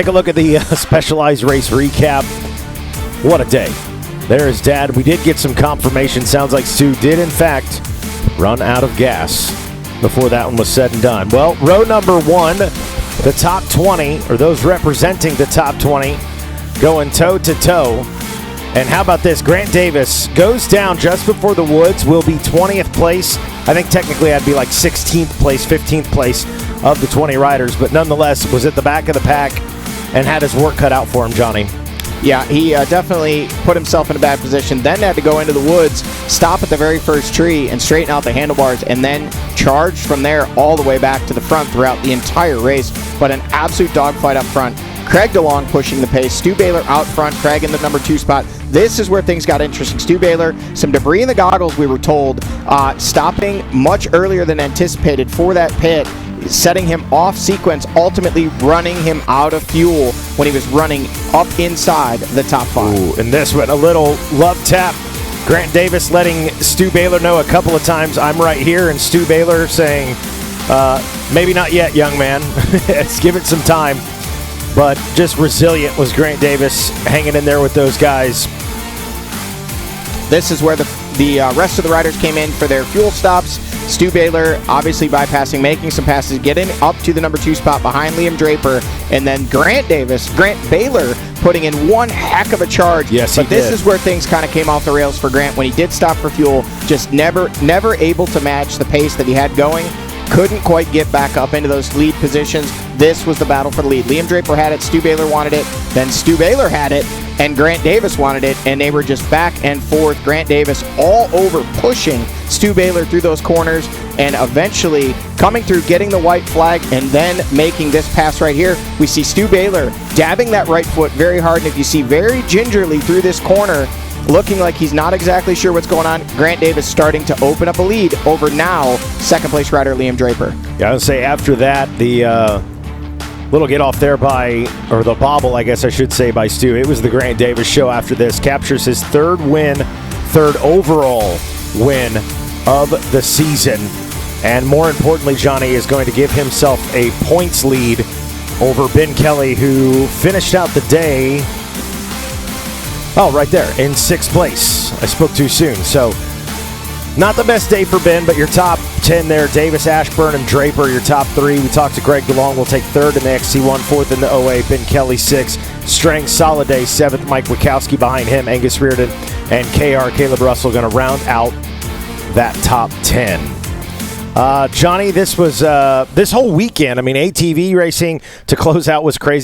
Take a look at the Specialized Race recap. What a day. There is Dad. We did get some confirmation. Sounds like Stu did, in fact, run out of gas before that one was said and done. Well, row number 1, the top 20, or those representing the top 20, going toe-to-toe. And how about this? Grant Davis goes down just before the woods, will be 20th place. I think technically I'd be like 16th place, 15th place of the 20 riders, but nonetheless was at the back of the pack and had his work cut out for him, Johnny. Yeah, he definitely put himself in a bad position, then had to go into the woods, stop at the very first tree, and straighten out the handlebars, and then charge from there all the way back to the front throughout the entire race. But an absolute dogfight up front. Craig DeLong pushing the pace. Stu Baylor out front. Craig in the number 2 spot. This is where things got interesting. Stu Baylor, some debris in the goggles, we were told, stopping much earlier than anticipated for that pit, setting him off sequence, ultimately running him out of fuel when he was running up inside the top 5. Ooh, and this one, a little love tap. Grant Davis letting Stu Baylor know a couple of times, I'm right here, and Stu Baylor saying, maybe not yet, young man. Let's give it some time. But just resilient was Grant Davis, hanging in there with those guys. This is where the rest of the riders came in for their fuel stops. Stu Baylor obviously bypassing, making some passes, getting up to the number 2 spot behind Liam Draper, and then Grant Baylor putting in one heck of a charge. Yes, but this is where things kind of came off the rails for Grant when he did stop for fuel. Just never able to match the pace that he had going. Couldn't quite get back up into those lead positions. This was the battle for the lead. Liam Draper had it, Stu Baylor wanted it, then Stu Baylor had it, and Grant Davis wanted it, and they were just back and forth. Grant Davis all over pushing Stu Baylor through those corners, and eventually coming through, getting the white flag, and then making this pass right here. We see Stu Baylor dabbing that right foot very hard, and if you see very gingerly through this corner, looking like he's not exactly sure what's going on, Grant Davis starting to open up a lead over now second place rider Liam Draper. Yeah, I would say after that, the little get off there or the bobble, I guess I should say, by Stu. It was the Grant Davis show after this. Captures his third overall win of the season. And more importantly, Johnny is going to give himself a points lead over Ben Kelly, who finished out the day, right there, in 6th place. I spoke too soon. So, not the best day for Ben, but your top 10 there, Davis, Ashburn, and Draper, your top 3. We talked to Greg DeLong. We'll take 3rd in the XC1, 4th in the OA, Ben Kelly 6th. Strang, solid day, 7th. Mike Wachowski behind him, Angus Reardon, and KR, Caleb Russell, going to round out that top 10. Johnny, this was this whole weekend. I mean, ATV racing to close out was crazy.